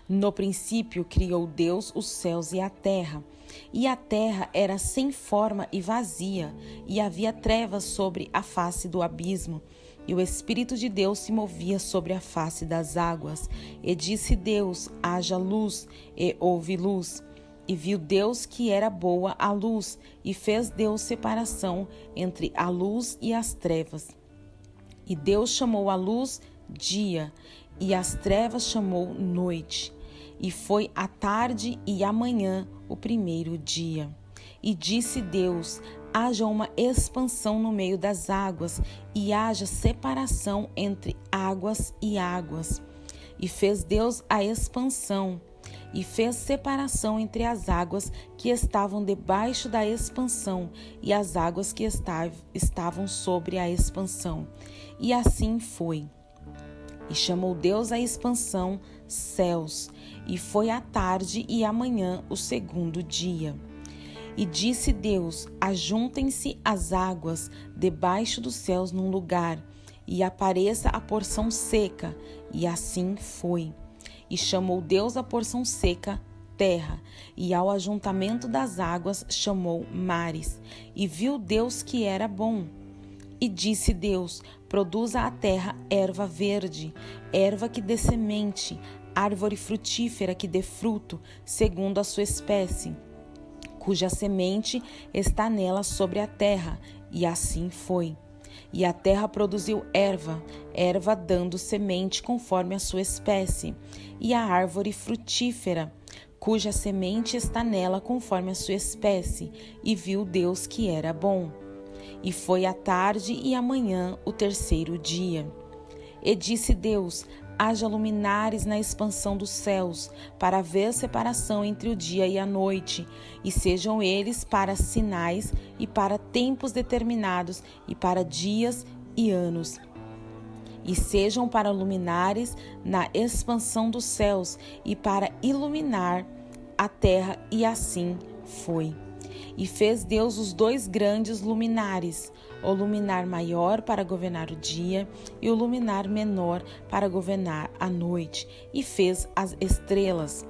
No princípio criou Deus os céus e a terra era sem forma e vazia, e havia trevas sobre a face do abismo, e o Espírito de Deus se movia sobre a face das águas. E disse Deus: haja luz, e houve luz. E viu Deus que era boa a luz, e fez Deus separação entre a luz e as trevas. E Deus chamou a luz dia, e as trevas chamou noite. E foi a tarde e a manhã o primeiro dia. E disse Deus: haja uma expansão no meio das águas, e haja separação entre águas e águas. E fez Deus a expansão, e fez separação entre as águas que estavam debaixo da expansão e as águas que estavam sobre a expansão. E assim foi. E chamou Deus a expansão céus, e foi a tarde e a manhã o segundo dia. E disse Deus: ajuntem-se as águas debaixo dos céus num lugar, e apareça a porção seca. E assim foi. E chamou Deus a porção seca terra, e ao ajuntamento das águas chamou mares. E viu Deus que era bom. E disse Deus: produza a terra erva verde, erva que dê semente, árvore frutífera que dê fruto, segundo a sua espécie, cuja semente está nela sobre a terra. E assim foi. E a terra produziu erva dando semente conforme a sua espécie, e a árvore frutífera, cuja semente está nela conforme a sua espécie. E viu Deus que era bom. E foi a tarde e a manhã o terceiro dia. E disse Deus: haja luminares na expansão dos céus, para haver separação entre o dia e a noite, e sejam eles para sinais e para tempos determinados, e para dias e anos. E sejam para luminares na expansão dos céus, e para iluminar a terra, e assim foi. E fez Deus os dois grandes luminares, o luminar maior para governar o dia e o luminar menor para governar a noite, e fez as estrelas.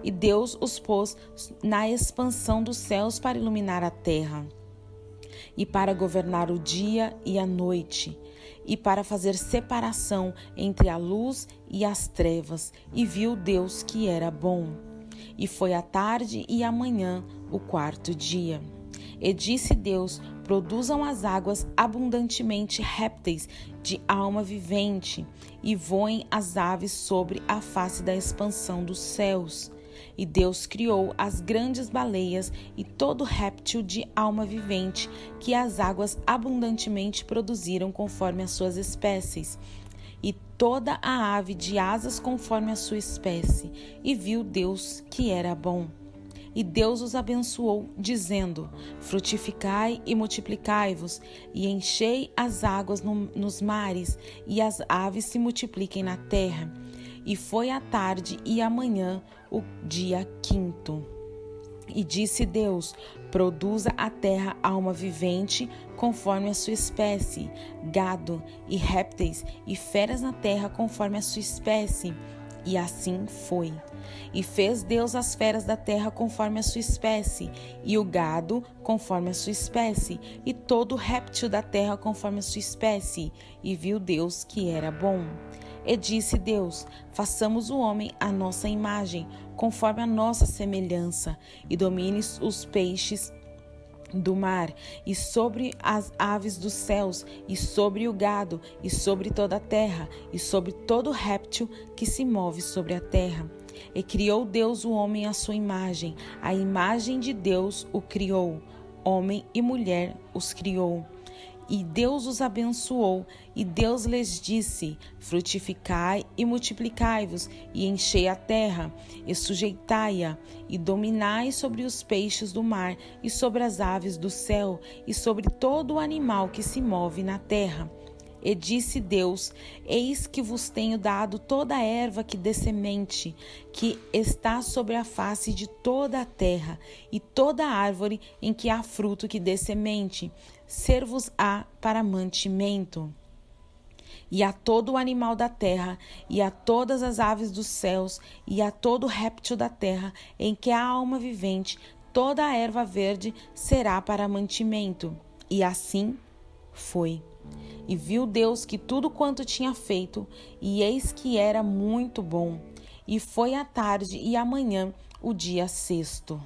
E Deus os pôs na expansão dos céus para iluminar a terra, e para governar o dia e a noite, e para fazer separação entre a luz e as trevas. E viu Deus que era bom. E foi a tarde e a manhã o quarto dia. E disse Deus: produzam as águas abundantemente répteis de alma vivente, e voem as aves sobre a face da expansão dos céus. E Deus criou as grandes baleias e todo réptil de alma vivente que as águas abundantemente produziram conforme as suas espécies, e toda a ave de asas conforme a sua espécie. E viu Deus que era bom. E Deus os abençoou, dizendo: frutificai e multiplicai-vos, e enchei as águas nos mares, e as aves se multipliquem na terra. E foi a tarde e a manhã o dia quinto. E disse Deus: produza a terra alma vivente conforme a sua espécie, gado e répteis e feras na terra conforme a sua espécie. E assim foi. E fez Deus as feras da terra conforme a sua espécie, e o gado conforme a sua espécie, e todo réptil da terra conforme a sua espécie. E viu Deus que era bom. E disse Deus: façamos o homem à nossa imagem, conforme a nossa semelhança, e domine os peixes do mar, e sobre as aves dos céus, e sobre o gado, e sobre toda a terra, e sobre todo réptil que se move sobre a terra. E criou Deus o homem à sua imagem, a imagem de Deus o criou, homem e mulher os criou. E Deus os abençoou, e Deus lhes disse: frutificai e multiplicai-vos, e enchei a terra, e sujeitai-a, e dominai sobre os peixes do mar, e sobre as aves do céu, e sobre todo o animal que se move na terra. E disse Deus: eis que vos tenho dado toda a erva que dê semente, que está sobre a face de toda a terra, e toda árvore em que há fruto que dê semente, ser-vos-á para mantimento. e a todo o animal da terra, e a todas as aves dos céus, e a todo réptil da terra, em que há alma vivente, toda a erva verde será para mantimento. E assim foi. E viu Deus que tudo quanto tinha feito, e eis que era muito bom. E foi a tarde e a manhã, o dia sexto.